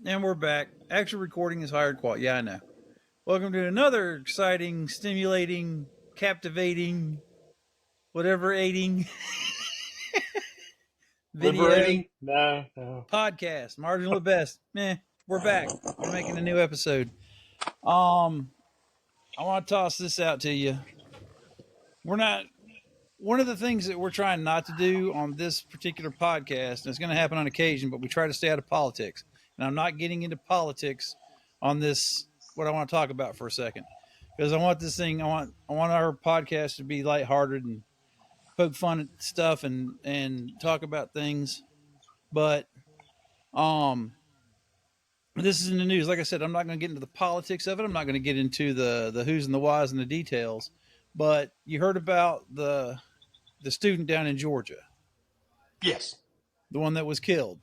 And we're back. Actual recording is higher quality. Yeah, I know. Welcome to another exciting, stimulating, captivating, whatever aiding video Liberating? No. podcast. Marginal at best. We're back. We're making a new episode. Um, I want to toss this out to you. We're not one of the things that we're trying not to do on this particular podcast, and it's going to happen on occasion, but we try to stay out of politics. And I'm not getting into politics on this, what I want to talk about for a second, because I want this thing, I want our podcast to be lighthearted and poke fun at stuff and talk about things. But, this is in the news. Like I said, I'm not going to get into the politics of it. I'm not going to get into the who's and the whys and the details, but you heard about the student down in Georgia, Yes. the one that was killed.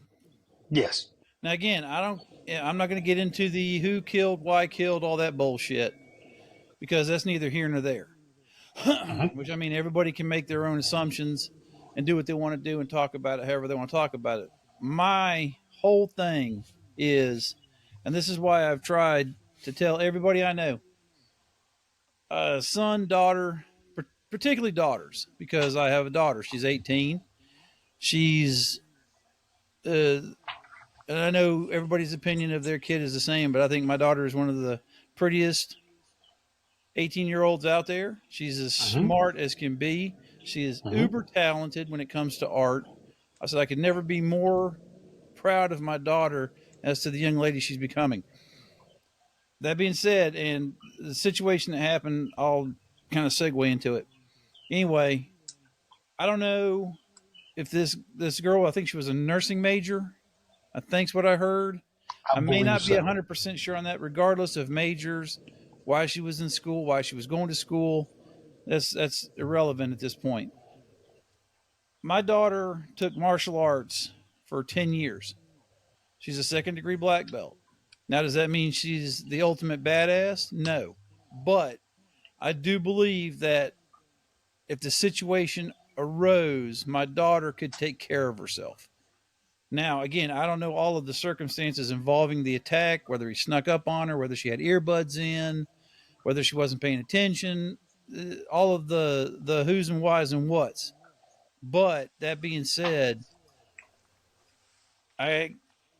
Yes. Now, again, I'm not going to get into the who killed, why killed, all that bullshit, because that's neither here nor there. Which, I mean, everybody can make their own assumptions and do what they want to do and talk about it however they want to talk about it. My whole thing is, and this is why I've tried to tell everybody I know, son, daughter, particularly daughters, because I have a daughter. She's 18. She's, and I know everybody's opinion of their kid is the same, but I think my daughter is one of the prettiest 18-year-olds out there. She's as smart as can be. She is uber talented when it comes to art. I said I could never be more proud of my daughter as to the young lady she's becoming. That being said, and the situation that happened, I'll kind of segue into it. Anyway, I don't know if this girl, I think she was a nursing major. I think's what I heard. I may not be 100% sure on that, regardless of majors, why she was in school, why she was going to school. That's irrelevant at this point. My daughter took martial arts for 10 years. She's a second-degree black belt. Now, does that mean she's the ultimate badass? No. But I do believe that if the situation arose, my daughter could take care of herself. Now, again, I don't know all of the circumstances involving the attack, whether he snuck up on her, whether she had earbuds in, whether she wasn't paying attention, all of the who's and whys and whats. But that being said, I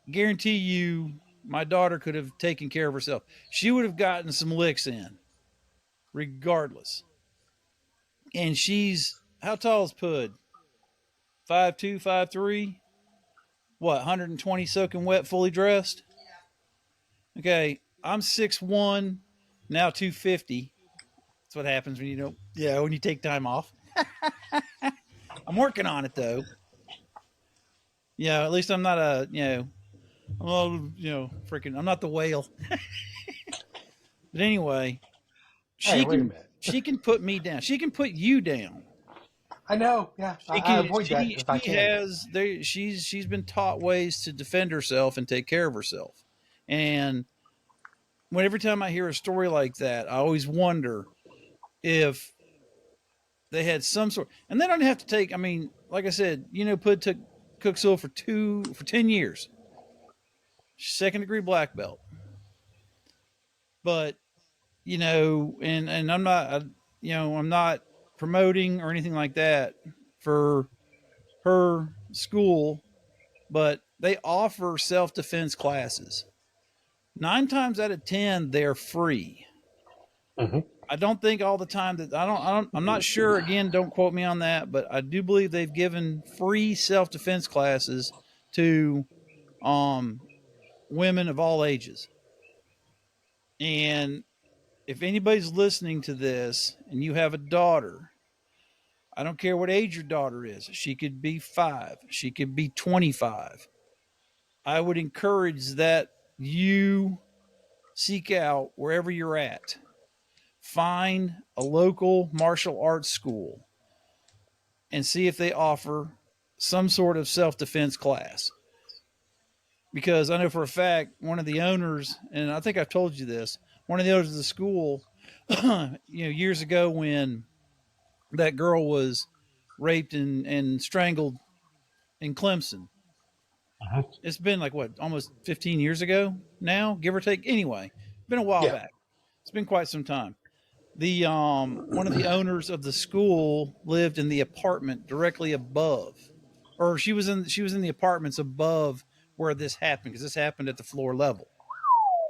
guarantee you my daughter could have taken care of herself. She would have gotten some licks in, regardless. And she's, how tall is Pud? 5'2", 5'3"? What, 120 soaking wet, fully dressed? Okay, I'm 6'1", now 250. That's what happens when when you take time off. I'm working on it though. Yeah, at least I'm not freaking, I'm not the whale. But anyway, Hey, wait a minute. she can put me down. She can put you down. I know. Yeah, I avoid that if I can. She's been taught ways to defend herself and take care of herself. And every time I hear a story like that, I always wonder if they had some sort, and they don't have to take. I mean, like I said, Pud took Cooksville for 10 years, second degree black belt. But and I'm not, I'm not promoting or anything like that for her school, but they offer self-defense classes. 9 times out of 10, they're free. I don't think all the time that I'm not sure. Again, don't quote me on that, but I do believe they've given free self-defense classes to women of all ages. And if anybody's listening to this and you have a daughter, I don't care what age your daughter is. She could be 5. She could be 25. I would encourage that you seek out wherever you're at. Find a local martial arts school and see if they offer some sort of self-defense class. Because I know for a fact, one of the owners, and I think I've told you this, one of the owners of the school, years ago when that girl was raped and strangled in Clemson, It's been like what, almost 15 years ago now, give or take. Anyway, been a while Yeah. back. It's been quite some time. The one of the owners of the school lived in the apartment directly above, or she was in the apartments above where this happened, because this happened at the floor level.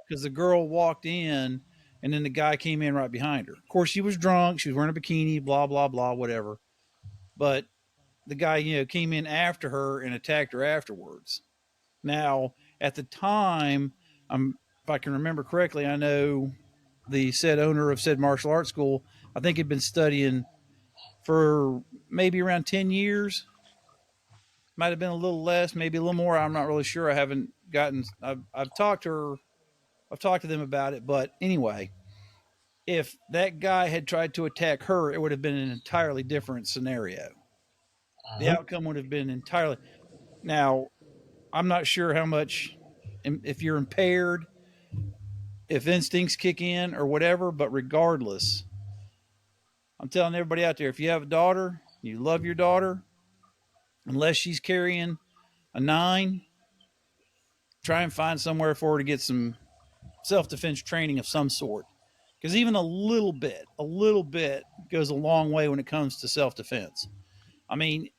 Because the girl walked in, and then the guy came in right behind her. Of course, she was drunk. She was wearing a bikini. Blah blah blah. Whatever. But the guy, came in after her and attacked her afterwards. Now, at the time, if I can remember correctly, I know the said owner of said martial arts school, I think had been studying for maybe around 10 years. Might have been a little less, maybe a little more. I'm not really sure. I haven't gotten, I've talked to her, I've talked to them about it. But anyway, if that guy had tried to attack her, it would have been an entirely different scenario. The Uh-huh. outcome would have been entirely. Now, I'm not sure how much, if you're impaired, if instincts kick in or whatever, but regardless, I'm telling everybody out there, if you have a daughter, you love your daughter, unless she's carrying a 9, try and find somewhere for her to get some self defense training of some sort. Because even a little bit goes a long way when it comes to self defense. I mean,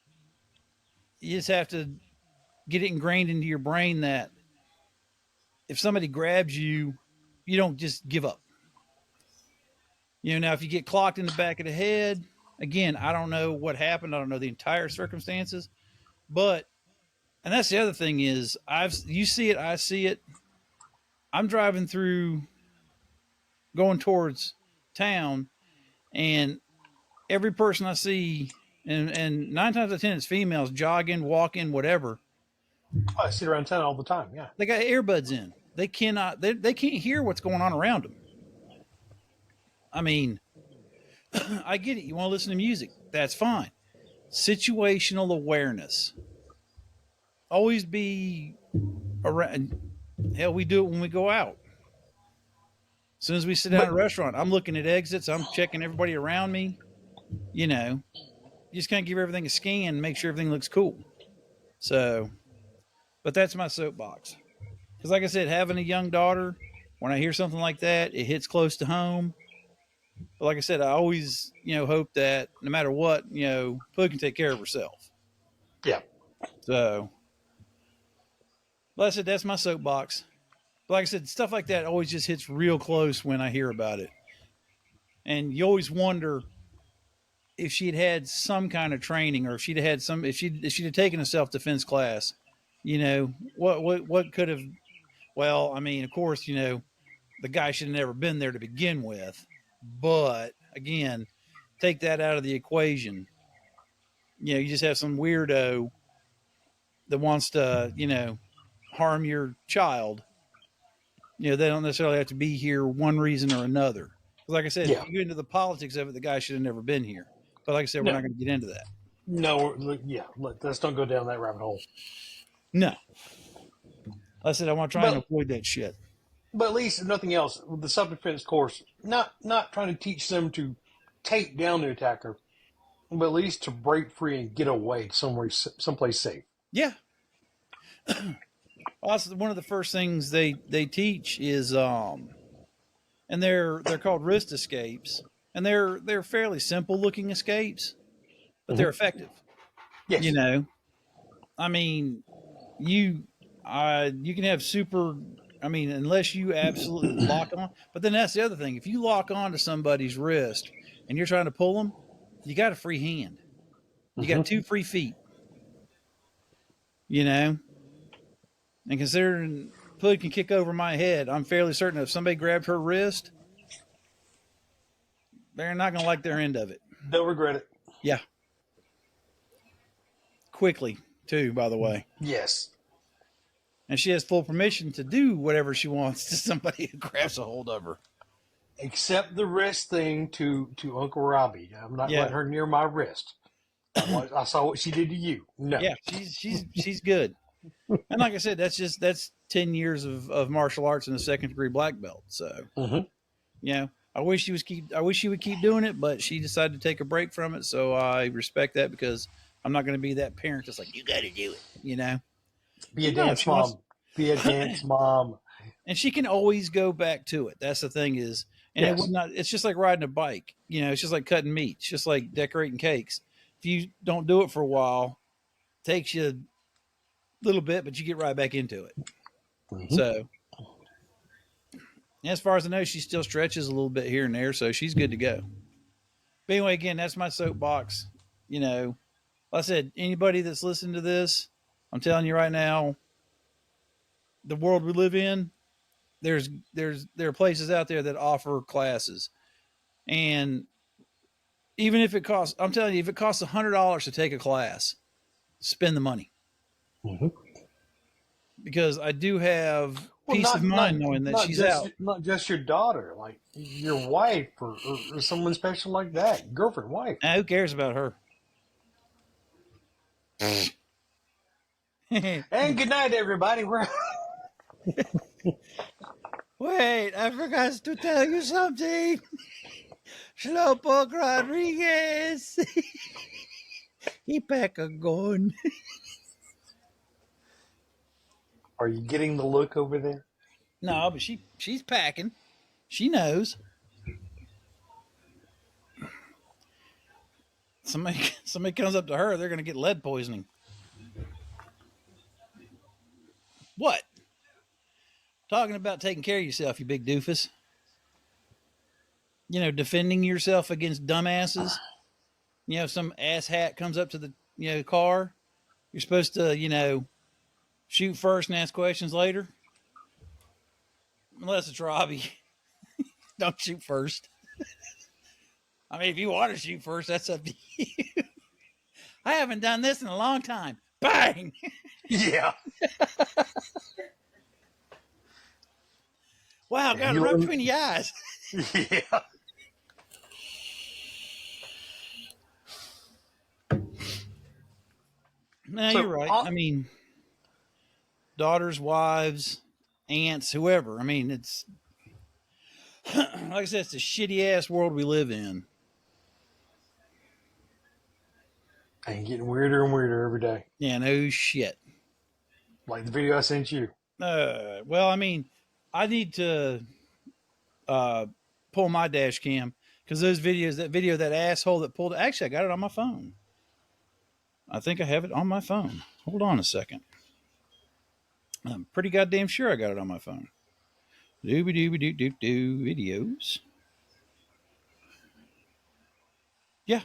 you just have to get it ingrained into your brain that if somebody grabs you, you don't just give up. Now if you get clocked in the back of the head, again, I don't know what happened. I don't know the entire circumstances, but and that's the other thing is you see it, I see it. I'm driving through, going towards town, and every person I see, and 9 times out of 10 it's females jogging, walking, whatever. I sit around town all the time. Yeah. They got earbuds in. They can't hear what's going on around them. I mean, I get it. You want to listen to music, that's fine. Situational awareness. Always be around. Hell, we do it when we go out. As soon as we sit down at But a restaurant, I'm looking at exits. I'm checking everybody around me. You know, you just kind of give everything a scan and make sure everything looks cool. So, but that's my soapbox. Because, like I said, having a young daughter, when I hear something like that, it hits close to home. But like I said, I always, hope that no matter what, Pug can take care of herself. yeah. So, like I said, that's my soapbox. But like I said, stuff like that always just hits real close when I hear about it. And you always wonder if she'd had some kind of training, or if she'd had some, if she'd have taken a self defense class, what could have. Well, I mean, of course, the guy should have never been there to begin with. But again, take that out of the equation. You just have some weirdo that wants to, harm your child. They don't necessarily have to be here one reason or another. Because, like I said, if Yeah. you get into the politics of it, the guy should have never been here. But like I said, we're No. not going to get into that. No. Yeah. Let's don't go down that rabbit hole. No, like I said, I want to try and But avoid that shit. at least if nothing else, with the self defense course, not trying to teach them to take down the attacker, but at least to break free and get away somewhere, someplace safe. Yeah. Also, one of the first things they teach is and they're called wrist escapes, and they're fairly simple looking escapes, but they're Mm-hmm. effective. You Yes. know, I mean, you you can have super. I mean, unless you absolutely lock on. But then that's the other thing. If you lock on to somebody's wrist and you're trying to pull them, you got a free hand. You got Mm-hmm. 2 free feet. You know, and considering Pud can kick over my head, I'm fairly certain if somebody grabbed her wrist, they're not going to like their end of it. Don't regret it. Yeah, quickly too. By the way, Yes. and she has full permission to do whatever she wants to somebody who grabs a hold of her. Except the wrist thing to Uncle Robbie. I'm not Yeah, letting her near my wrist. I saw what she did to you. No. yeah, she's good. And like I said, that's 10 years of martial arts and a second-degree black belt. So Mm-hmm. I wish she would keep doing it, but she decided to take a break from it. So I respect that, because I'm not going to be that parent that's like, you got to do it. Be a No, dance she wants, mom. Be a dance mom. and she can always go back to it. That's the thing is, and it would Yes. not. It's just like riding a bike. You know, it's just like cutting meat. It's just like decorating cakes. If you don't do it for a while, it takes you a little bit, but you get right back into it. Mm-hmm. So, as far as I know, she still stretches a little bit here and there, so she's good to go. But anyway, again, that's my soapbox. You know, like I said, anybody that's listening to this, I'm telling you right now, the world we live in, there are places out there that offer classes, and even if it costs, I'm telling you, if it costs $100 to take a class, spend the money Mm-hmm. because I do have Well, peace of not not mind knowing that not she's just out. not just your daughter, like your wife or someone special like that, girlfriend, wife. Who cares about her? And good night, everybody. We're Wait, I forgot to tell you something. Slowpoke Rodriguez. He pack a gun. Are you getting the look over there? No, but she's packing. She knows. Somebody comes up to her, they're gonna get lead poisoning. What? Talking about taking care of yourself, you big doofus. You know, defending yourself against dumbasses. You know, if some asshat comes up to the car, you're supposed to shoot first and ask questions later. Unless it's Robbie, don't shoot first. I mean, if you want to shoot first, that's up to you. I haven't done this in a long time. Bang! Yeah. Wow, Have got it you right learned? between the eyes. Yeah. No, you're So, right. I mean, daughters, wives, aunts, whoever. I mean, it's like I said, it's a shitty ass world we live in. and getting weirder and weirder every day. Yeah, no shit. Like the video I sent you. Well, I mean, I need to uh, pull my dash cam because those videos, that video, that asshole that pulled. Actually, I got it on my phone. I think I have it on my phone. Hold on a second. I'm pretty goddamn sure I got it on my phone. Dooby dooby doo doo doo videos. Yeah.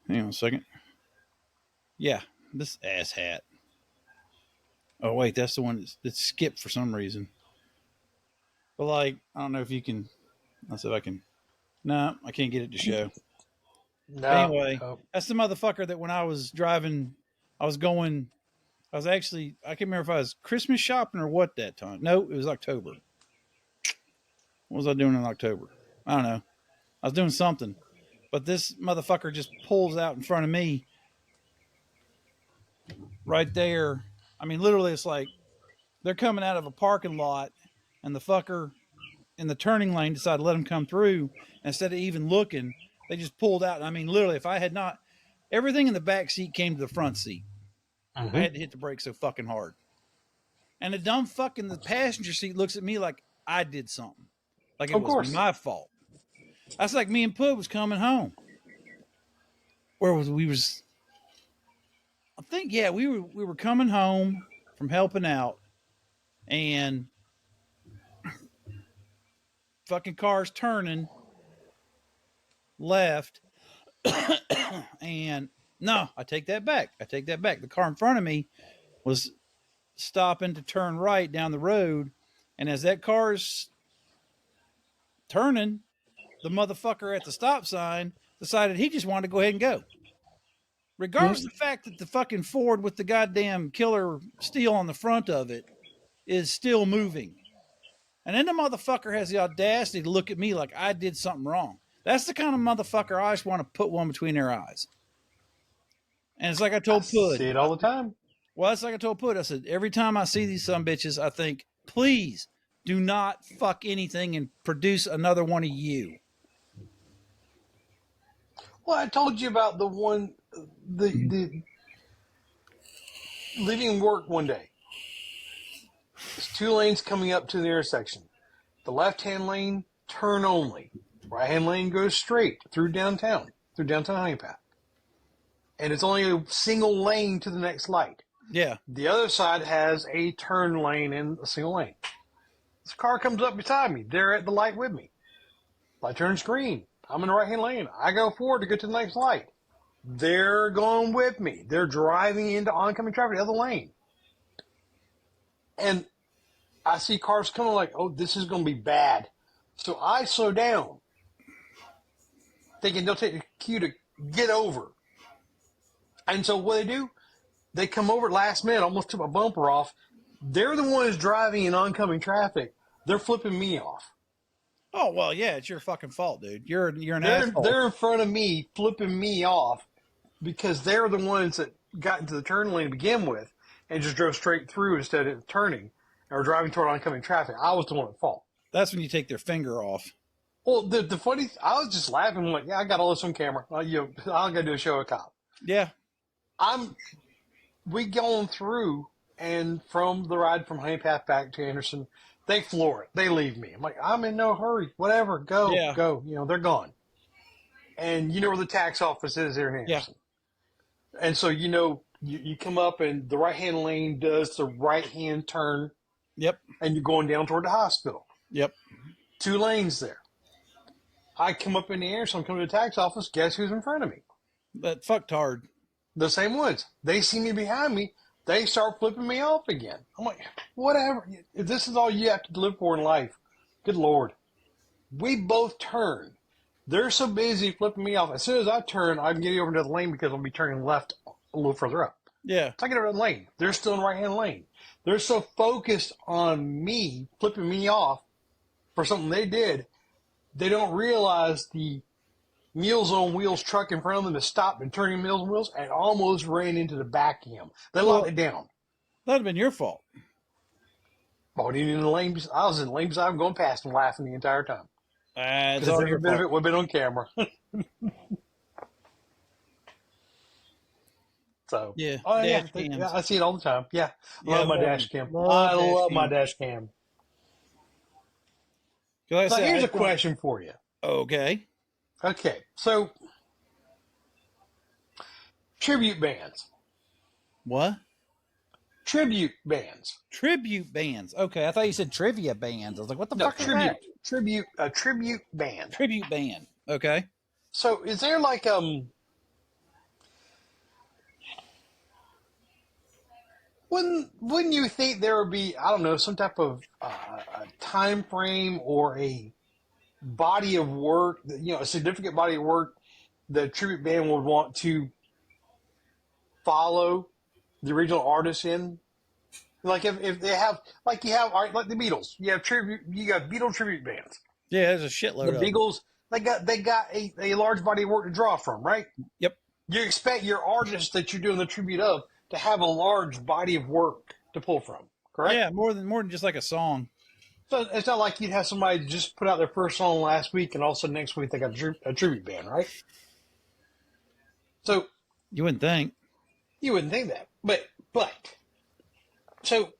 Hang on a second. Yeah, this ass hat. Oh wait, that's the one that's skipped for some reason. But like, I don't know if you can. Let's see if I can. No, I can't get it to show. But No. anyway, No. that's the motherfucker that when I was driving, I was going. I was actually. I can't remember if I was Christmas shopping or what that time. No, it was October. What was I doing in October? I don't know. I was doing something. But this motherfucker just pulls out in front of me right there. I mean, literally, it's like they're coming out of a parking lot, and the fucker in the turning lane decided to let him come through. Instead of even looking, they just pulled out. I mean, literally, if I had not, everything in the back seat came to the front seat. I Mm-hmm. had to hit the brake so fucking hard. And the dumb fucking the passenger seat looks at me like I did something, like it Of was course. my fault. That's like me and Pug was coming home. Where was we was? I think yeah, we were coming home from helping out, and fucking cars turning left, and no, I take that back. I take that back. The car in front of me was stopping to turn right down the road, and as that car's turning, the motherfucker at the stop sign decided he just wanted to go ahead and go. Regardless of the fact that the fucking Ford with the goddamn killer steel on the front of it is still moving. And then the motherfucker has the audacity to look at me like I did something wrong. That's the kind of motherfucker I just want to put one between their eyes. And it's like I I told see Pud. it all the time. Well, it's like I told Pud. I said, every time I see these some bitches, I think, please do not fuck anything and produce another one of you. Well, I told you about the one the leaving work one day. There's two lanes coming up to the intersection. The left-hand lane, turn only. Right-hand lane goes straight through downtown Honey Path. And it's only a single lane to the next light. Yeah. The other side has a turn lane and a single lane. This car comes up beside me. They're at the light with me. Light turns green. I'm in the right-hand lane. I go forward to get to the next light. They're going with me. They're driving into oncoming traffic, the other lane. And I see cars coming like, oh, this is going to be bad. So I slow down, thinking they'll take the cue to get over. And so what they do, they come over at last minute, almost took my bumper off. They're the ones driving in oncoming traffic. They're flipping me off. Oh, well, yeah, it's your fucking fault, dude. You're an They're, asshole. they're in front of me, flipping me off because they're the ones that got into the turn lane to begin with and just drove straight through instead of turning or driving toward oncoming traffic. I was the one at fault. That's when you take their finger off. Well, the funny, I was just laughing. I'm like, yeah, I got all this on camera. I got to do a show of cop. Yeah. We going through, and from the ride from Honey Path back to Anderson, they floor it. They leave me. I'm like, I'm in no hurry. Whatever. Go. They're gone. And you know where the tax office is here in Anderson. Yeah. And so, you come up and the right-hand lane does the right-hand turn. Yep. And you're going down toward the hospital. Yep. 2 lanes there. I come up in the air, so I'm coming to the tax office. Guess who's in front of me? That fucktard. The same ones. They see me behind me. They start flipping me off again. I'm like, whatever. If this is all you have to live for in life, good Lord. We both turn. They're so busy flipping me off. As soon as I turn, I can get over into the lane because I'll be turning left a little further up. Yeah. So I get over the lane. They're still in the right-hand lane. They're so focused on me flipping me off for something they did, they don't realize the Meals on Wheels truck in front of them is stopped and turning Meals on Wheels and almost ran into the back of him. They locked it down. That'd have been your fault. I was in the lane beside him going past him laughing the entire time. It's all your bit fault. of it would have been on camera. So yeah, I see it all the time. Yeah, love my dash cam. I love my dash cam. Like so here's a question for you. Okay. So tribute bands. What? Tribute bands. Tribute bands. Okay, I thought you said trivia bands. I was like, what the fuck is that? A tribute band. Tribute band. Okay. So is there like Wouldn't you think there would be, I don't know, some type of a time frame or a body of work, a significant body of work the tribute band would want to follow the original artist in? Like if they have, like you have, like the Beatles, you got Beatle tribute bands. Yeah, there's a shitload of the Beatles. They got a large body of work to draw from, right? Yep. You expect your artist that you're doing the tribute of to have a large body of work to pull from, correct? Yeah, more than just like a song. So it's not like you'd have somebody just put out their first song last week and also next week they got a tribute band, right? So you wouldn't think. You wouldn't think that, but so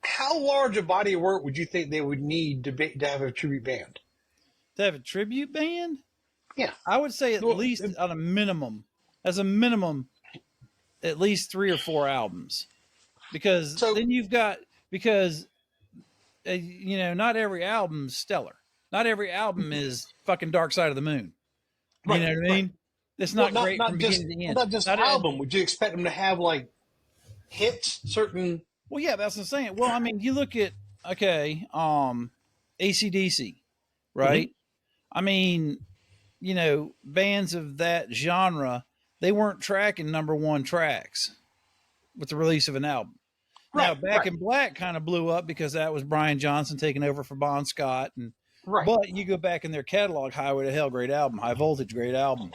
how large a body of work would you think they would need to have a tribute band? To have a tribute band? Yeah, I would say at least on a minimum, at least 3 or 4 albums, because then you've got not every album's stellar. Not every album is fucking Dark Side of the Moon. You know what I mean? It's not great from beginning to end. Not just album. Would you expect them to have like hits? Certain. Well, yeah, that's what I'm saying. Well, I mean, you look at AC/DC, right? Mm-hmm. I mean, bands of that genre, they weren't tracking #1 tracks with the release of an album. Right, now, Back in Black kind of blew up because that was Brian Johnson taking over for Bon Scott. But you go back in their catalog, Highway to Hell, great album. High Voltage, great album.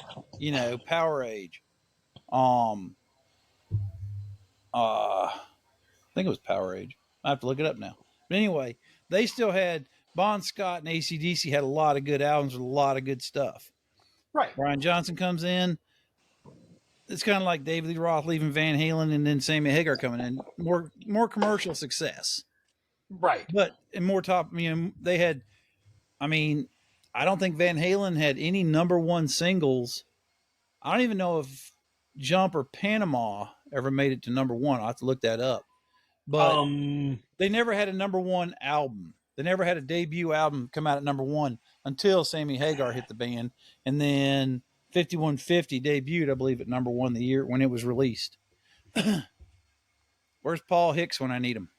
Power Age. I think it was Power Age. I have to look it up now. But anyway, they still had Bon Scott and AC/DC had a lot of good albums with a lot of good stuff. Right. Brian Johnson comes in. it's kind of like David Lee Roth leaving Van Halen and then Sammy Hagar coming in. More commercial success, Right. but and more top. They had. I mean, I don't think Van Halen had any number one singles. I don't even know if Jump or Panama ever made it to number one. I'll have to look that up. But they never had a number one album. They never had a debut album come out at number one until Sammy Hagar hit the band. And then 5150 debuted, I believe, at number one the year when it was released. Where's Paul Hicks when I need him?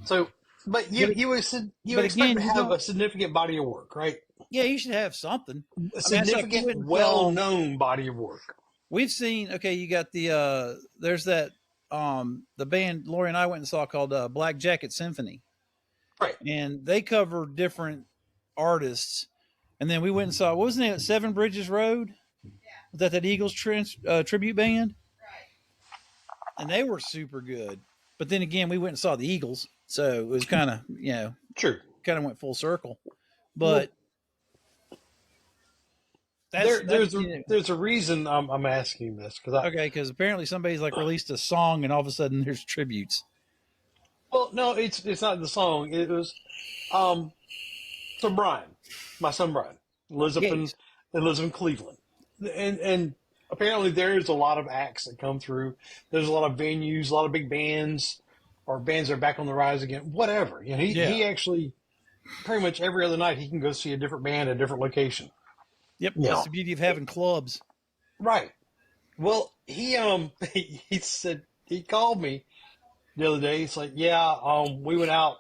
So, but you expect to have a significant body of work, right? Yeah, you should have something. A I mean, it's like significant, well-known body of work. We've seen. Okay, you got the there's that the band Lori and I went and saw called Black Jacket Symphony, Right? And they cover different artists. And then we went and saw, what was the name? Seven Bridges Road. Was that Eagles tribute band? And they were super good. But then again, we went and saw the Eagles, so it was kind of true. Kind of went full circle. But there's a reason I'm asking this because apparently somebody's like released a song and all of a sudden there's tributes. Well, no, it's not the song. It was so Brian, my son Brian, lives in Cleveland, and apparently there's a lot of acts that come through. There's a lot of venues, a lot of big bands, or bands that are back on the rise again. Whatever, he actually pretty much every other night he can go see a different band at a different location. Yep, that's the beauty of having clubs. Right. Well, he said he called me the other day. It's like, we went out,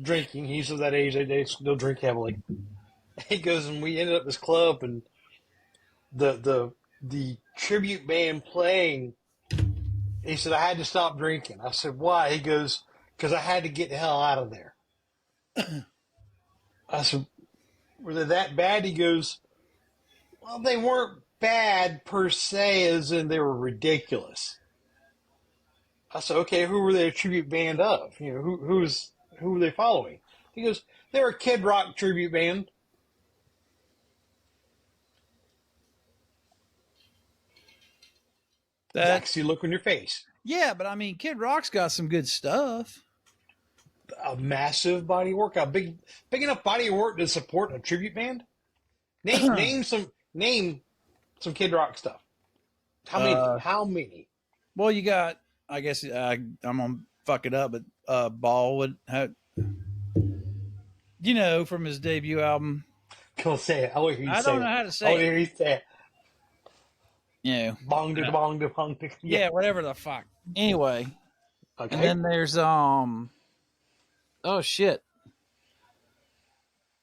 drinking. He's of that age; they still drink heavily. He goes, and we ended up at this club, and the tribute band playing. He said, I had to stop drinking. I said, why? He goes, because I had to get the hell out of there. I said, were they that bad? He goes, well, they weren't bad per se, as in they were ridiculous. I said, okay, who were they a tribute band of? Who were they following? He goes, they were a Kid Rock tribute band. I see the look on your face. Yeah, but I mean, Kid Rock's got some good stuff. A massive body of work, a big enough body of work to support a tribute band. Name some Kid Rock stuff. How many? Well, you got. I guess I'm gonna fuck it up, but Ball would have, from his debut album. Go say it. I don't know how to say it. Hear you say it. Bong de bong de bong. Yeah, whatever the fuck. Anyway, okay. And then there's oh shit.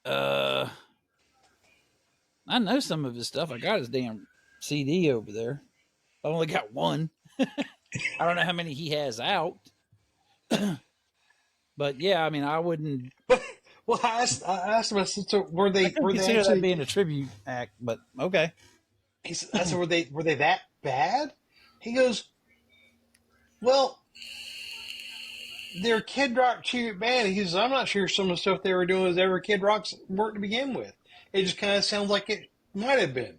I know some of his stuff. I got his damn CD over there. I only got one. I don't know how many he has out. But yeah, I mean, I wouldn't. Well, I asked him. I said, so were they consider actually that being a tribute act? But okay. I said, were they that bad? He goes, well, they're Kid Rock tribute band. He says, I'm not sure some of the stuff they were doing was ever Kid Rock's work to begin with. It just kind of sounds like it might have been.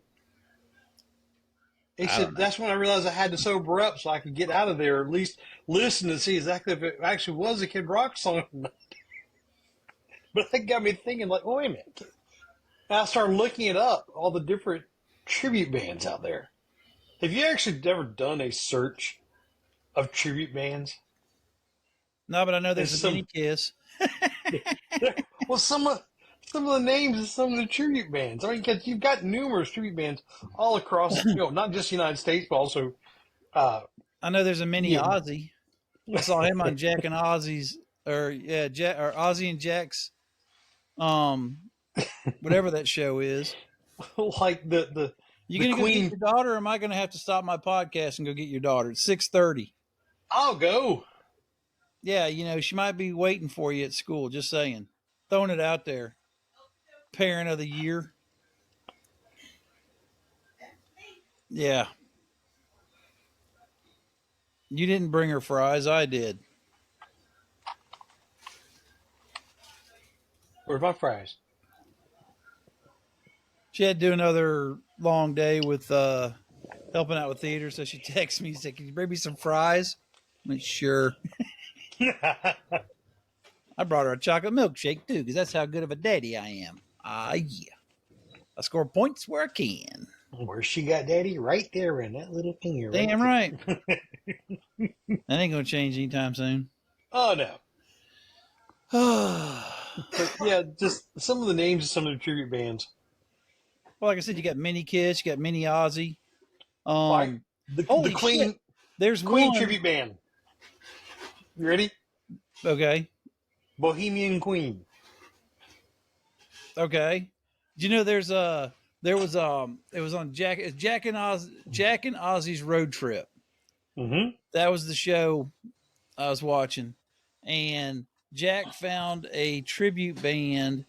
He said, that's when I realized I had to sober up so I could get out of there, or at least listen to see exactly if it actually was a Kid Rock song. But that got me thinking, like, wait a minute. And I started looking it up, all the different tribute bands out there. Have you actually ever done a search of tribute bands? No, but I know there's a Mini Kiss. Well, some of the names of some of the tribute bands. I mean, because you've got numerous tribute bands all across, not just the United States, but also. I know there's a Mini Ozzy. I saw him on Jack and Ozzy's, or Ozzy and Jack's, whatever that show is. Like the. You gonna go get your daughter, or am I gonna have to stop my podcast and go get your daughter? It's 6:30. I'll go. Yeah, she might be waiting for you at school. Just saying, throwing it out there. Parent of the year. Yeah. You didn't bring her fries. I did. Where's my fries? she had to do another long day with helping out with theater. So she texted me, said, "Can you bring me some fries?" I'm like, "Sure." I brought her a chocolate milkshake too, because that's how good of a daddy I am. Yeah. I score points where I can. Where she got daddy? Right there in that little finger. Damn right. That ain't gonna change anytime soon. Oh no. But yeah, just some of the names of some of the tribute bands. Well, like I said, you got Mini Kiss, you got Mini Ozzy. Like the Holy Queen shit! There's Queen one tribute band. You ready? Okay. Bohemian Queen. Okay. Do you know there was it was on Jack and Ozzy's road trip. Mm-hmm. That was the show I was watching, and Jack found a tribute band.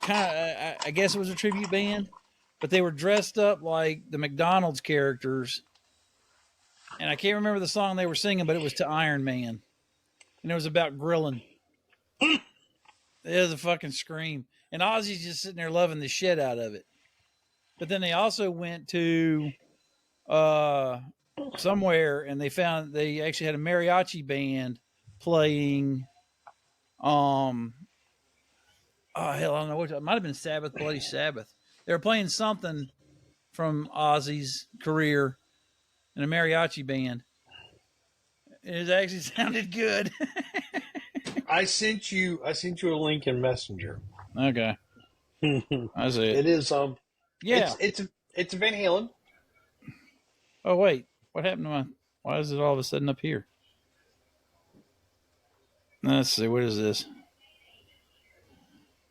I guess it was a tribute band, but they were dressed up like the McDonald's characters, and I can't remember the song they were singing, but it was to Iron Man, and it was about grilling. It was a fucking scream, and Ozzy's just sitting there loving the shit out of it. But then they also went to somewhere, and they actually had a mariachi band playing. Oh hell, I don't know what it might have been. Sabbath, Bloody Sabbath. They were playing something from Ozzy's career in a mariachi band. It actually sounded good. I sent you a link in Messenger. Okay, I see it. It is Yeah. It's Van Halen. Oh wait, what happened to my? Why is it all of a sudden up here? Let's see. What is this?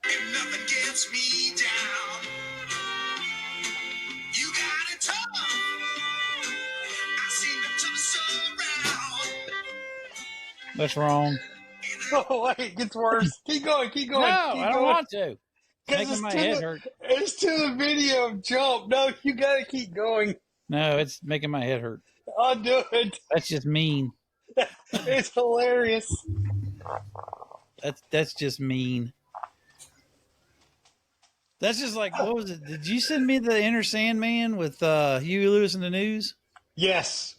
Nothing gets me down. You got it tough. I seem to turn around. That's wrong. Oh wait, it gets worse. Keep going. No, I don't want to. It's making my head hurt. It's to the video of Jump. No, you gotta keep going. No, it's making my head hurt. I'll do it. That's just mean. It's hilarious. That's just mean. That's just like, what was it? Did you send me the Inner Sandman with Huey Lewis and the News? Yes.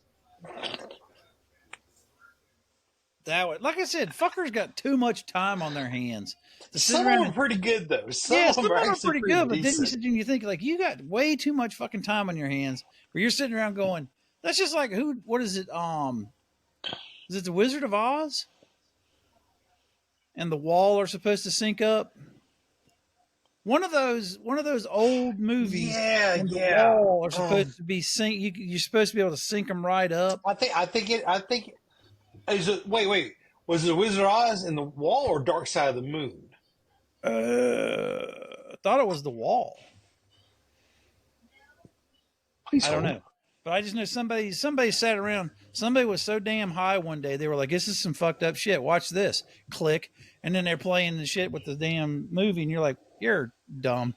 That way, like I said, fuckers got too much time on their hands. Some of them are pretty good though. Some of them are pretty good. But then you think like you got way too much fucking time on your hands where you're sitting around going, that's just like what is it? Is it the Wizard of Oz? And the wall are supposed to sync up. One of those old movies. Yeah. The wall are supposed to be sync. You're supposed to be able to sync them right up. I think is it, wait. Was it Wizard of Oz in the wall or Dark Side of the Moon? I thought it was the wall. Please I don't know. But I just know somebody sat around. Somebody was so damn high one day. They were like, "This is some fucked up shit. Watch this." Click. And then they're playing the shit with the damn movie. And you're like, you're dumb.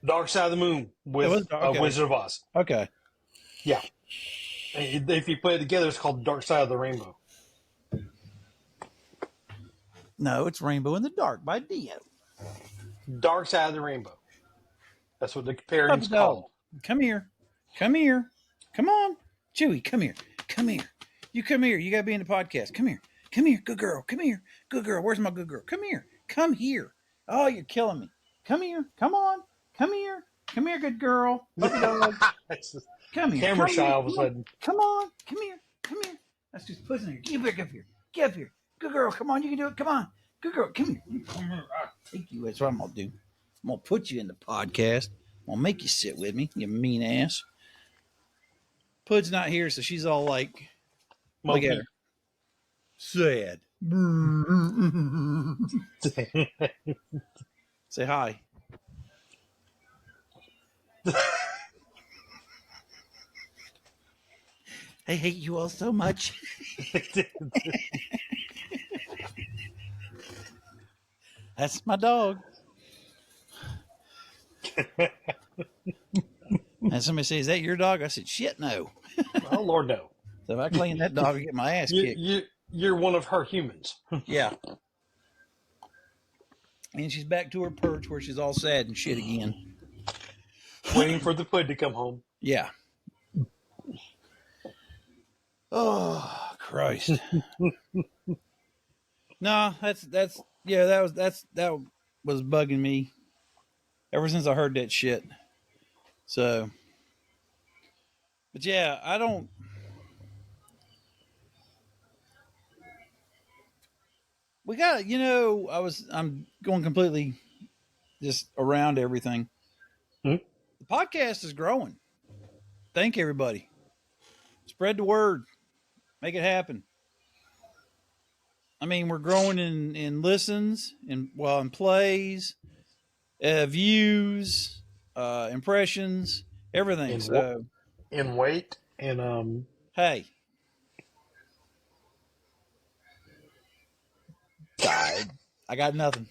Dark Side of the Moon with Wizard of Oz. Okay. Yeah. If you play it together, it's called Dark Side of the Rainbow. No, it's Rainbow in the Dark by Dio. Dark Side of the Rainbow. That's what the pairing's called. Come here. Come here. Come on. Chewy, come here. Come here. You come here. You got to be in the podcast. Come here. Come here. Good girl. Come here. Good girl. Where's my good girl? Come here. Come here. Oh, you're killing me. Come here. Come on. Come here. Come here, good girl. Come here. Camera shy all of a sudden. Come on. Come here. Come here. That's just pushing her. Get back up here. Get up here. Good girl. Come on. You can do it. Come on. Good girl. Come here. Come here. I'll take you. That's what I'm going to do. I'm going to put you in the podcast. I'm going to make you sit with me, you mean ass. Pud's not here, so she's all like, look at her. Sad. Say hi. I hate you all so much. That's my dog. And somebody says, "Is that your dog?" I said, "Shit, no." Oh Lord, no. So if I clean that dog, I get my ass kicked. You're one of her humans. Yeah. And she's back to her perch where she's all sad and shit again. Waiting for the pud to come home. Yeah. Oh, Christ. No, that was bugging me ever since I heard that shit. So, but yeah, we got, I'm going completely just around everything. Hmm? The podcast is growing. Thank everybody. Spread the word. Make it happen. I mean, we're growing in listens, in plays, views, impressions, everything. So, in weight and hey, I got nothing.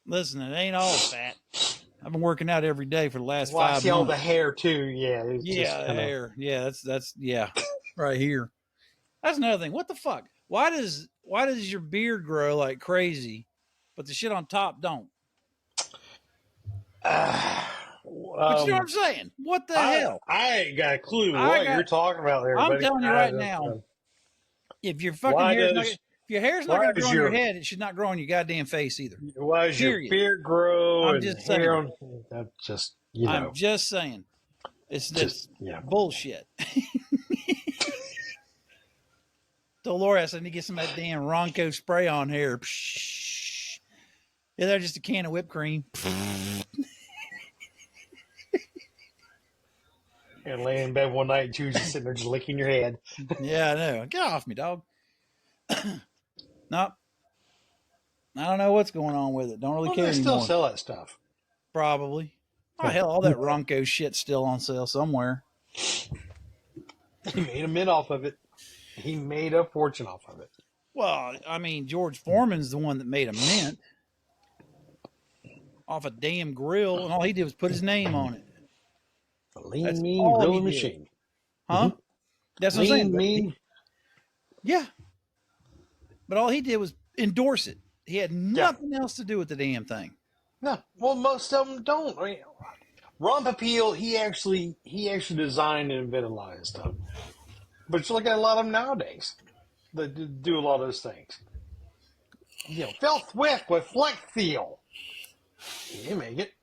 Listen, it ain't all fat. I've been working out every day for the last 5 months. I see all the hair too. Yeah, it's just the hair. Yeah, that's right here. That's another thing. What the fuck? Why does your beard grow like crazy, but the shit on top don't? But you know what I'm saying? What the hell? I ain't got a clue what you're talking about there, I'm buddy. telling you right now, if your fucking hair's not going to grow on your head, it should not grow on your goddamn face either. Why does your beard grow? I'm just saying. That's just, I'm just saying. It's just bullshit. Told Laura I need to get some of that damn Ronco spray on here. Yeah, they're just a can of whipped cream. And laying in bed one night and she was just sitting there just licking your head. Yeah, I know. Get off me, dog. Nope. I don't know what's going on with it. Don't really care anymore. They still sell that stuff. Probably. Oh, hell, all that Ronco shit's still on sale somewhere. He made a mint off of it. He made a fortune off of it. Well, I mean, George Foreman's the one that made a mint off a damn grill, and all he did was put his name on it. A lean, mean grilling machine. Huh? Mm-hmm. That's what I'm saying. Mean. Yeah. But all he did was endorse it. He had nothing else to do with the damn thing. No. Well, most of them don't. I mean, Ron Popeil, he actually designed and invented a lot of stuff. But you look at a lot of them nowadays that do a lot of those things. Phil Swift with Flex Seal. You make it.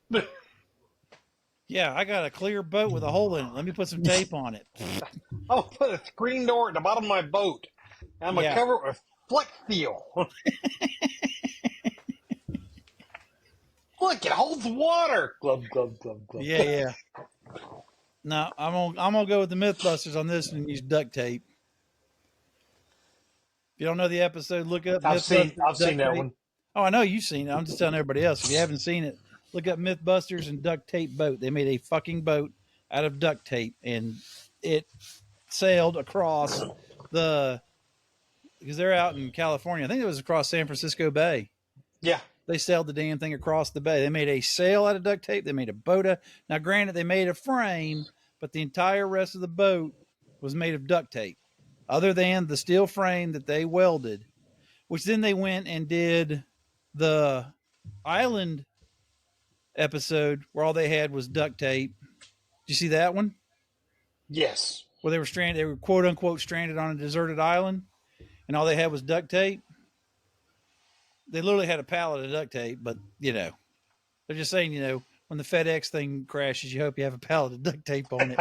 Yeah, I got a clear boat with a hole in it. Let me put some tape on it. I'll put a screen door at the bottom of my boat. I'm going to cover it with Flex Seal. Look, it holds water. Glub, glub, glub, glub. Yeah. No, I'm gonna go with the Mythbusters on this and use duct tape. If you don't know the episode, look up. I've seen that one. Oh, I know you've seen it. I'm just telling everybody else. If you haven't seen it, look up Mythbusters and duct tape boat. They made a fucking boat out of duct tape, and it sailed across because they're out in California. I think it was across San Francisco Bay. Yeah. They sailed the damn thing across the bay. They made a sail out of duct tape. They made a boat. Now, granted, they made a frame, but the entire rest of the boat was made of duct tape, other than the steel frame that they welded, which then they went and did the island episode where all they had was duct tape. Did you see that one? Yes. Where they were stranded. They were quote unquote stranded on a deserted island, and all they had was duct tape. They literally had a pallet of duct tape, but they're just saying, when the FedEx thing crashes, you hope you have a pallet of duct tape on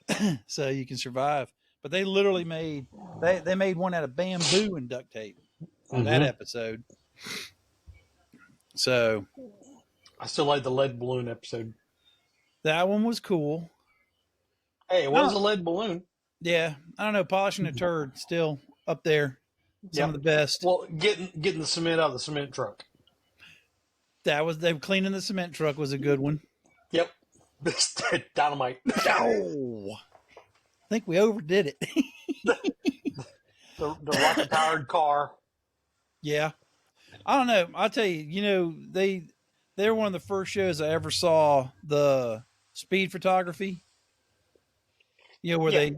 it so you can survive. But they literally made one out of bamboo and duct tape on that episode. So I still like the lead balloon episode. That one was cool. Hey, it was a lead balloon. Yeah, I don't know. Polishing a turd still up there. Some of the best. Well, getting the cement out of the cement truck. They were cleaning the cement truck was a good one. Yep. Dynamite. Oh, I think we overdid it. the rocket powered car. Yeah. I don't know. I'll tell you, they're one of the first shows I ever saw the speed photography. You know, where Yeah.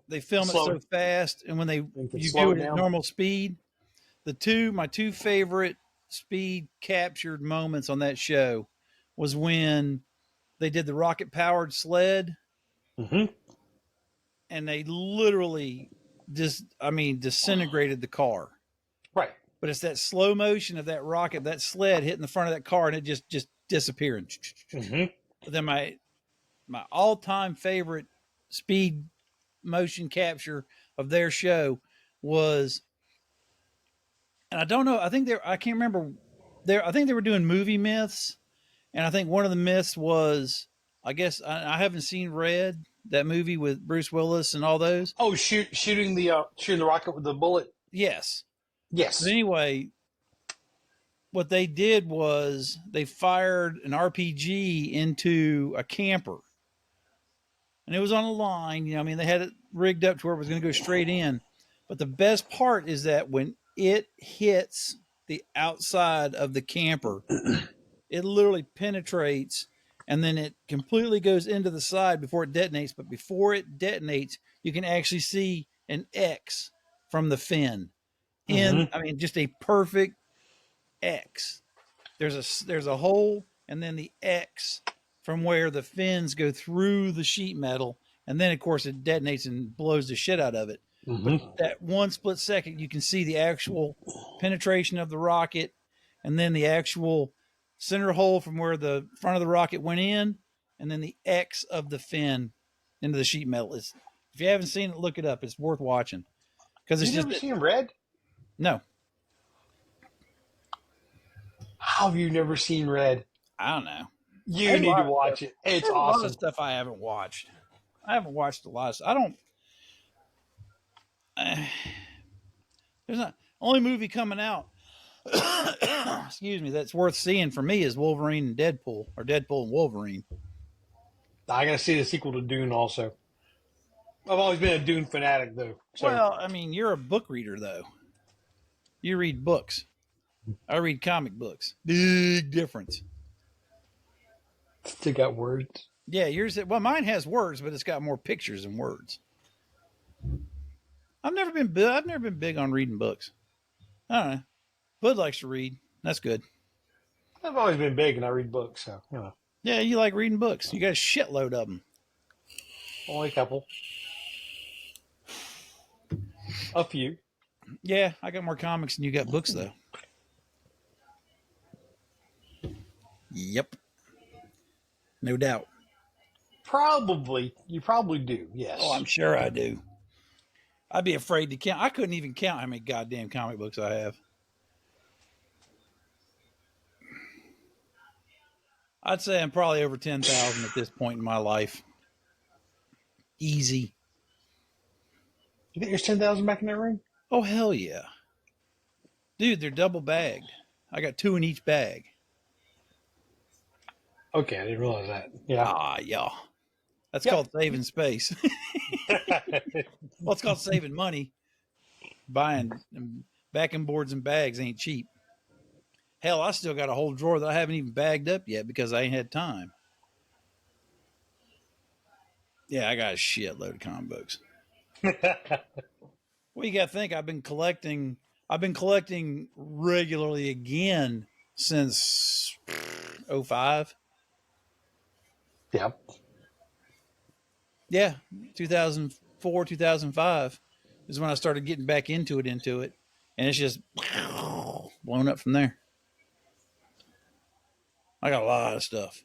they film it Slow so fast, and when and could you slow do it it at down. normal speed, my two favorite speed captured moments on that show was when they did the rocket powered sled, Mm-hmm. and they literally disintegrated the car. Right. But it's that slow motion of that rocket, that sled hitting the front of that car, and it just disappearing. Mm-hmm. But then my all time favorite speed motion capture of their show was, and I don't know, I can't remember, I think they were doing movie myths, and I think one of the myths was, I guess I haven't seen Red, that movie with Bruce Willis and all those. Oh, shooting the rocket with the bullet. Yes. But Yes. anyway, what they did was they fired an RPG into a camper, and it was on a line. You know, I mean, they had it rigged up to where it was going to go straight in. But the best part is that when it hits the outside of the camper, it literally penetrates, and then it completely goes into the side before it detonates. But before it detonates, you can actually see an X from the fin. Mm-hmm. I mean, just a perfect X. There's a hole, and then the X from where the fins go through the sheet metal, and then of course it detonates and blows the shit out of it. But Mm-hmm. that one split second, you can see the actual penetration of the rocket, and then the actual center hole from where the front of the rocket went in, and then the X of the fin into the sheet metal. If you haven't seen it, look it up. It's worth watching because it's You just never seen Red? no, How have you never seen Red? I don't know. You There's a need to lot of stuff. watch it. It's There's a lot of awesome. stuff I haven't watched. I haven't watched a lot. I don't. Uh, there's not only movie coming out. Excuse me. That's worth seeing for me is Wolverine and Deadpool, or Deadpool and Wolverine. I gotta see the sequel to Dune also. I've always been a Dune fanatic though. So Well, I mean, you're a book reader though. You read books. I read comic books. Big difference. still got words. Yeah, yours. Well, mine has words, but it's got more pictures than words. I've never been big on reading books. I don't know. Bud likes to read. That's good. I've always been big and I read books, so you know. Yeah, you like reading books. You got a shitload of them. Only a couple. A few. Yeah, I got more comics than you got books, though. Yep. No doubt. Probably. You probably do, yes. Oh, I'm sure I do. I'd be afraid to count. I couldn't even count how many goddamn comic books I have. I'd say I'm probably over 10,000 at this point in my life. Easy. You think there's 10,000 back in that room? Oh, hell yeah. Dude, they're double bagged. I got two in each bag. Okay, I didn't realize that. Yeah. Ah, yeah. That's Yep. called saving space. Well, it's called saving money. Buying backing boards and bags ain't cheap. Hell, I still got a whole drawer that I haven't even bagged up yet because I ain't had time. Yeah, I got a shitload of comic books. Well, you got to think I've been collecting. I've been collecting regularly again since '05. Yep. Yeah, 2004, 2005 is when I started getting back into it, and it's just blown up from there. I got a lot of stuff.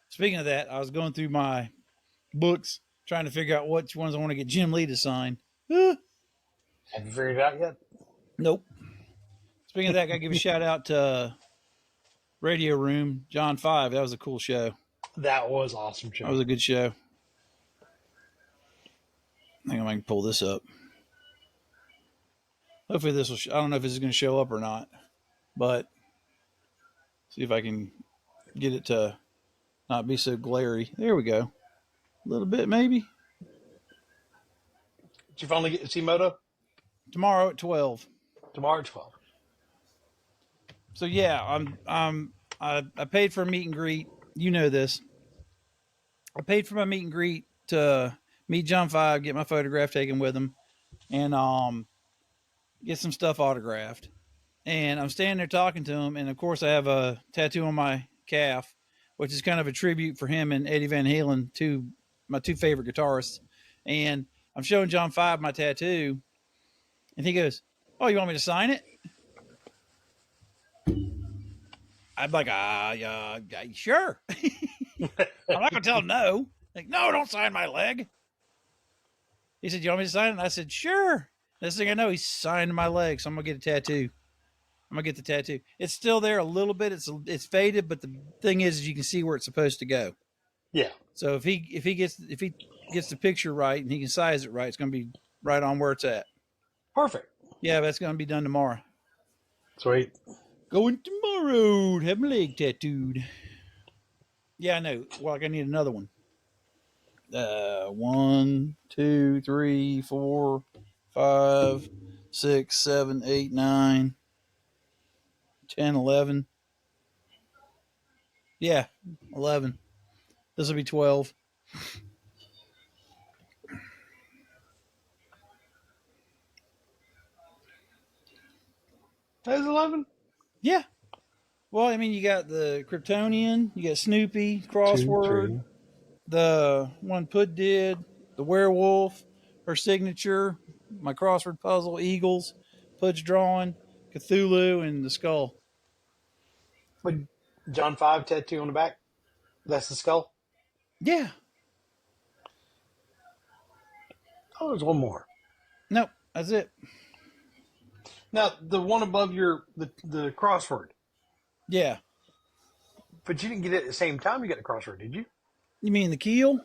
Speaking of that, I was going through my books trying to figure out which ones I want to get Jim Lee to sign. Have you figured it out yet? Nope. Speaking of that, I got to give a shout out to Radio Room, John 5. That was a cool show. That was awesome, Joe. That was a good show. I think I can pull this up. Hopefully this will, I don't know if this is going to show up or not, but see if I can get it to not be so glary. There we go. A little bit maybe. Did you finally get to see Moto? Tomorrow at 12. Tomorrow at 12. So yeah, I paid for a meet and greet. You know this. I paid for my meet and greet to meet John 5, get my photograph taken with him, and get some stuff autographed. And I'm standing there talking to him, and of course I have a tattoo on my calf, which is kind of a tribute for him and Eddie Van Halen, my two favorite guitarists. And I'm showing John 5 my tattoo, and he goes, "Oh, you want me to sign it?" I'm like, yeah, sure. I'm not gonna tell him no. Like, no, don't sign my leg. He said, "You want me to sign it?" And I said, "Sure." Next thing I know, he's signed my leg, so I'm gonna get a tattoo. I'm gonna get the tattoo. It's still there a little bit. It's faded, but the thing is you can see where it's supposed to go. Yeah. So if he gets the picture right and he can size it right, it's gonna be right on where it's at. Perfect. Yeah, that's gonna be done tomorrow. Sweet. Going tomorrow to have my leg tattooed. Yeah, I know. Well, I need another one. 1, 2, 3, 4, 5, 6, 7, 8, 9, 10, 11. Yeah, 11. This will be 12. That is 11? Yeah. Well, I mean, you got the Kryptonian, you got Snoopy, 2, crossword, 3. the one Pud did, the werewolf, her signature, my crossword puzzle, Eagles, Pud's drawing, Cthulhu, and the skull. But John 5 tattoo on the back? That's the skull? Yeah. Oh, there's one more. Nope. That's it. Now, the one above the crossword. Yeah. But you didn't get it at the same time you got the crossword, did you? You mean the keel?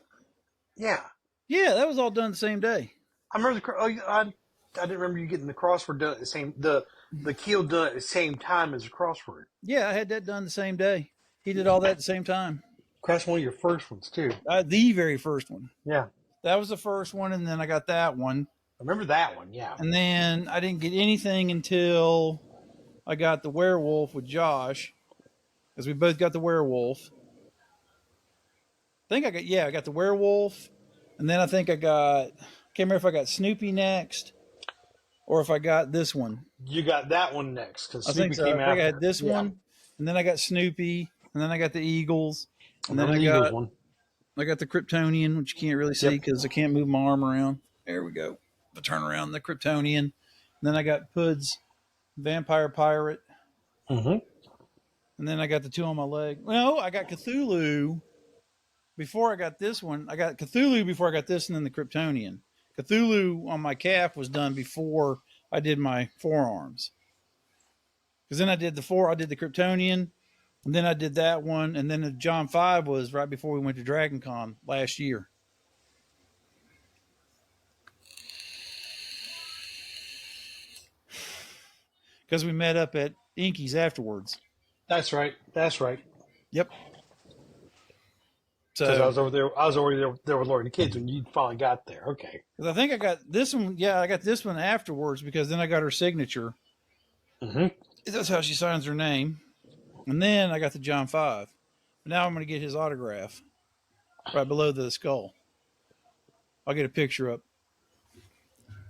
Yeah. Yeah, that was all done the same day. I remember I didn't remember you getting the crossword done at the same the keel done at the same time as the crossword. Yeah, I had that done the same day. He did all that at the same time. That's one of your first ones too. The very first one. Yeah. That was the first one, and then I got that one. I remember that one, yeah. And then I didn't get anything until I got the werewolf with Josh, because we both got the werewolf. I got the werewolf, and then I think I can't remember if I got Snoopy next or if I got this one. You got that one next because I think Snoopy so. came I think after. I had this Yeah. one, and then I got Snoopy, and then I got the Eagles, and then Remember the Eagles one. I got the Kryptonian, which you can't really see because I can't move my arm around. There we go. I turn around the Kryptonian. And then I got Pud's Vampire Pirate. Mm-hmm. And then I got the two on my leg. No, I got Cthulhu before I got this one. I got Cthulhu before I got this, and then the Kryptonian. Cthulhu on my calf was done before I did my forearms. Because then I did the Kryptonian, and then I did that one, and then the John 5 was right before we went to Dragon Con last year. Because we met up at Inky's afterwards. That's right. Yep. Because So I was over there with Lori and the kids when you finally got there. Okay. I think I got this one. Yeah, I got this one afterwards because then I got her signature. Mm-hmm. That's how she signs her name. And then I got the John 5. But now I'm going to get his autograph right below the skull. I'll get a picture up.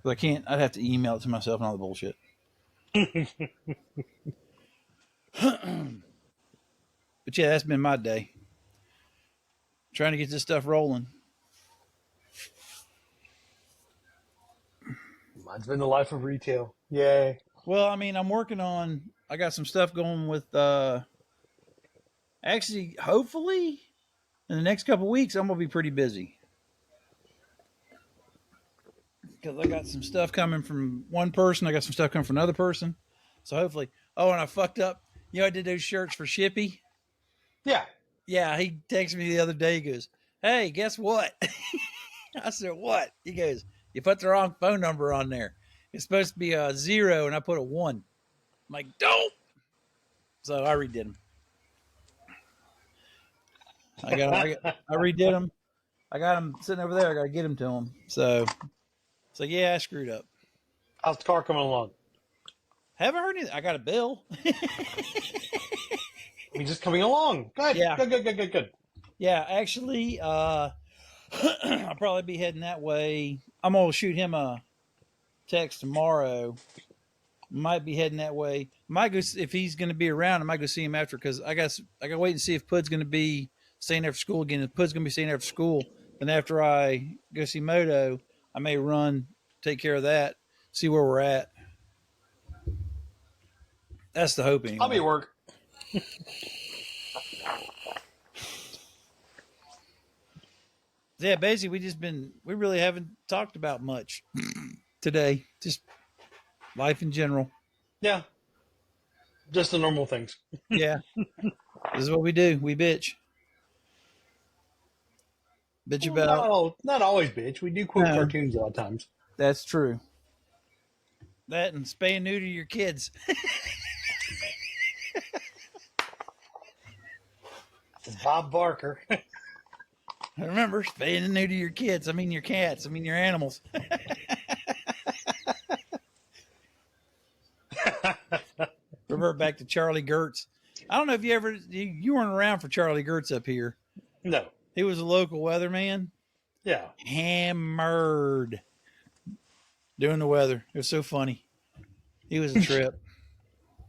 But I can't. I'd have to email it to myself and all the bullshit. But yeah, that's been my day. Trying to get this stuff rolling. Mine's been the life of retail. Yay. Well, I mean, I got some stuff going with, actually, hopefully, in the next couple of weeks, I'm going to be pretty busy. Because I got some stuff coming from one person. I got some stuff coming from another person. So hopefully, and I fucked up. I did those shirts for Shippy. Yeah. Yeah, he texted me the other day. He goes, "Hey, guess what?" I said, "What?" He goes, "You put the wrong phone number on there. It's supposed to be a 0, and I put a 1." I'm like, "Dope." So I redid them. I redid them. I got them sitting over there. I got to get them to him. So yeah, I screwed up. How's the car coming along? Haven't heard anything. I got a bill. Just coming along. Good. Yeah. Good. Yeah, actually, I'll probably be heading that way. I'm gonna shoot him a text tomorrow. Might be heading that way. Might go if he's going to be around. I might go see him after because I got to wait and see if Pud's going to be staying after school again. If Pud's going to be staying after school, then after I go see Moto, I may run, take care of that, see where we're at. That's the hope, anyway. I'll be at work. Yeah, basically, we really haven't talked about much today. Just life in general. Yeah. Just the normal things. Yeah. This is what we do. We bitch. Bitch about. Not always bitch. We do quote cartoons a lot of times. That's true. That and spay and neuter your kids. Bob Barker. Remember, spay and neuter your kids. I mean your cats. I mean your animals. Revert back to Charlie Gertz. I don't know if you weren't around for Charlie Gertz up here. No. He was a local weatherman. Yeah. Hammered doing the weather. It was so funny. He was a trip.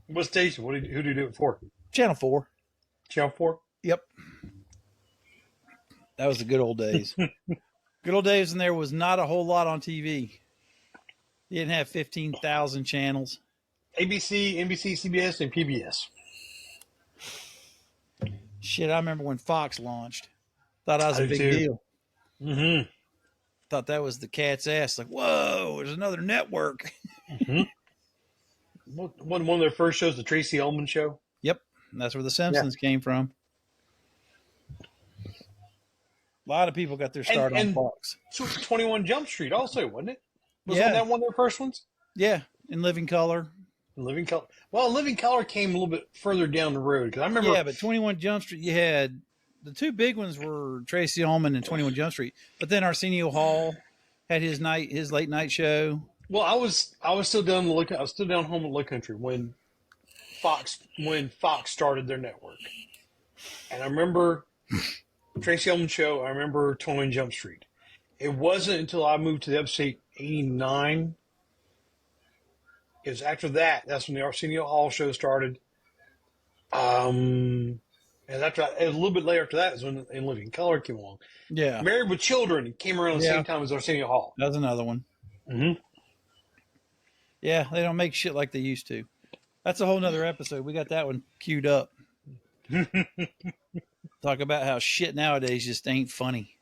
What station? Who did you do it for? Channel 4. Channel 4? Yep. That was the good old days. Good old days when there was not a whole lot on TV. You didn't have 15,000 channels. ABC, NBC, CBS, and PBS. Shit, I remember when Fox launched. Thought that was a big deal. Mm-hmm. Thought that was the cat's ass. Like, whoa, there's another network. Mm-hmm. One of their first shows, the Tracy Ullman Show. Yep, and that's where the Simpsons came from. A lot of people got their start on Fox. So 21 Jump Street also, wasn't it? Wasn't that one of their first ones? Yeah, in Living Color. Living Color. Well, Living Color came a little bit further down the road because I remember. Yeah, but 21 Jump Street, you had the two big ones were Tracy Ullman and 21 Jump Street, but then Arsenio Hall had his late night show. Well, I was still down I was still down home at Low Country when Fox started their network, and I remember Tracy Ullman Show. I remember 21 Jump Street. It wasn't until I moved to the upstate '89. It was after that. That's when the Arsenio Hall show started. And after a little bit later after that is when In Living Color came along. Yeah. Married with Children came around the same time as Arsenio Hall. That was another one. Mm-hmm. Yeah, they don't make shit like they used to. That's a whole nother episode. We got that one queued up. Talk about how shit nowadays just ain't funny.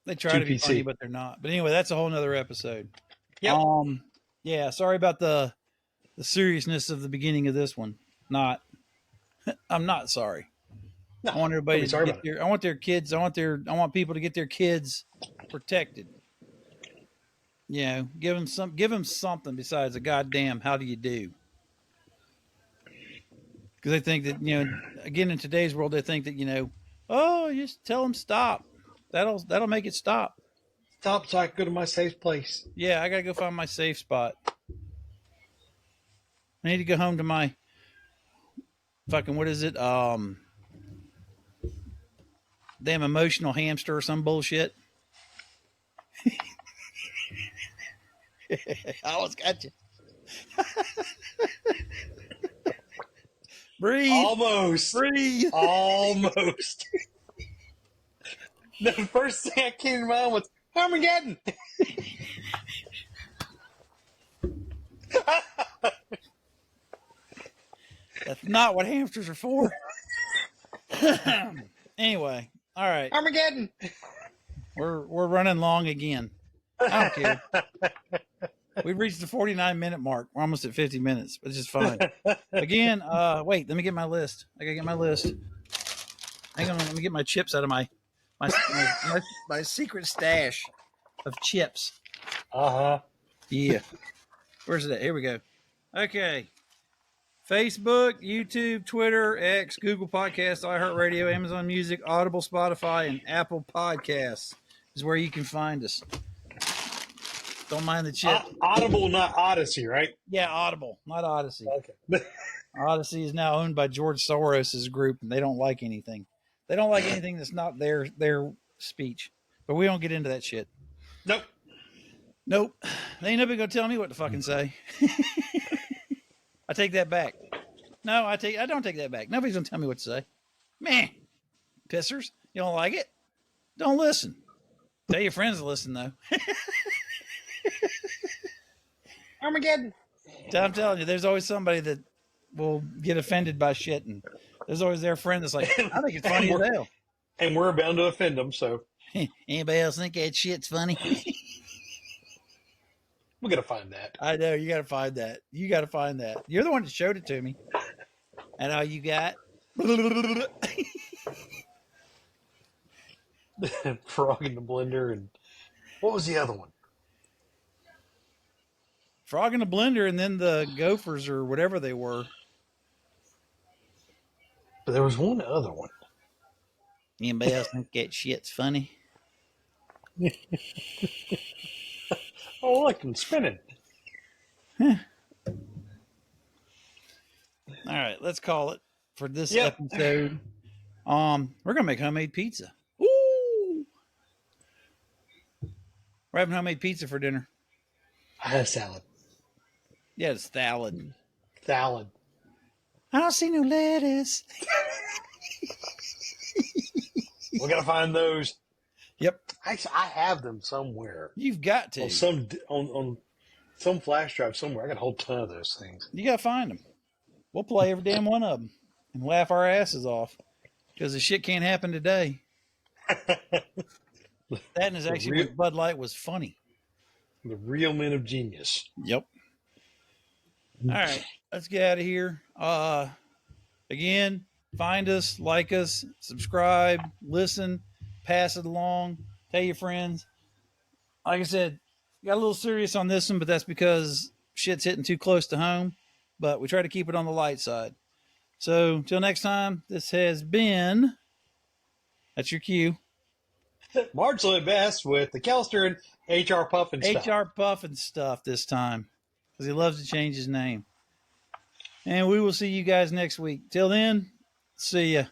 They try to be funny, but they're not. But anyway, that's a whole nother episode. Yep. Yeah, sorry about the seriousness of the beginning of this one. I'm not sorry. No, I want everybody to get I want their kids. I want people to get their kids protected. You know, give them something besides a goddamn how do you do? Because they think that, you know, again in today's world, they think that, you know, oh, just tell them stop. That'll make it stop. Stop so I can go to my safe place. Yeah, I gotta go find my safe spot. I need to go home to my fucking, what is it? Damn emotional hamster or some bullshit. I almost got you. Breathe. Almost. Breathe. Almost. The first thing that came to mind was Armageddon. That's not what hamsters are for. Anyway, all right. Armageddon. We're running long again. I don't care. We've reached the 49-minute mark. We're almost at 50 minutes, which is fine. Again, wait, let me get my list. I gotta get my list. Hang on, let me get my chips out of my secret stash of chips. Uh-huh. Yeah. Where's it at? Here we go. Okay. Facebook, YouTube, Twitter, X, Google Podcasts, iHeartRadio, Amazon Music, Audible, Spotify, and Apple Podcasts is where you can find us. Don't mind the chip. Audible, not Odyssey, right? Yeah, Audible, not Odyssey. Okay. Odyssey is now owned by George Soros' group, and they don't like anything. They don't like anything that's not their speech. But we don't get into that shit. Nope. Nope. They ain't nobody gonna tell me what to fucking say. I take that back. No, I don't take that back. Nobody's gonna tell me what to say. Man, pissers. You don't like it? Don't listen. Tell your friends to listen though. Armageddon. I'm telling you, there's always somebody that will get offended by shit, and there's always their friend that's like, I think it's funny as hell. And we're bound to offend them, so. Anybody else think that shit's funny? We're going to find that. I know, you got to find that. You got to find that. You're the one that showed it to me. And all you got? Frog in the blender, and what was the other one? Frog in the blender, and then the gophers or whatever they were. But there was one other one. Anybody else think that shit's funny? Oh, I like them spinning. All right, let's call it for this episode. We're gonna make homemade pizza. Ooh, we're having homemade pizza for dinner. I had a salad. Yeah, it's salad. Salad. I don't see no lettuce. We're gonna find those. Yep. Actually, I have them somewhere. You've got to. On some flash drive somewhere. I got a whole ton of those things. You got to find them. We'll play every damn one of them and laugh our asses off because the shit can't happen today. That is actually what Bud Light was funny. The real men of genius. Yep. All right, let's get out of here. Again, find us, like us, subscribe, listen, pass it along, tell your friends. Like I said, got a little serious on this one, but that's because shit's hitting too close to home. But we try to keep it on the light side. So until next time, this has been. That's your cue. Marginal at best with the Kelster and HR Puff and stuff. HR Puff and stuff this time because he loves to change his name. And we will see you guys next week. Till then, see ya.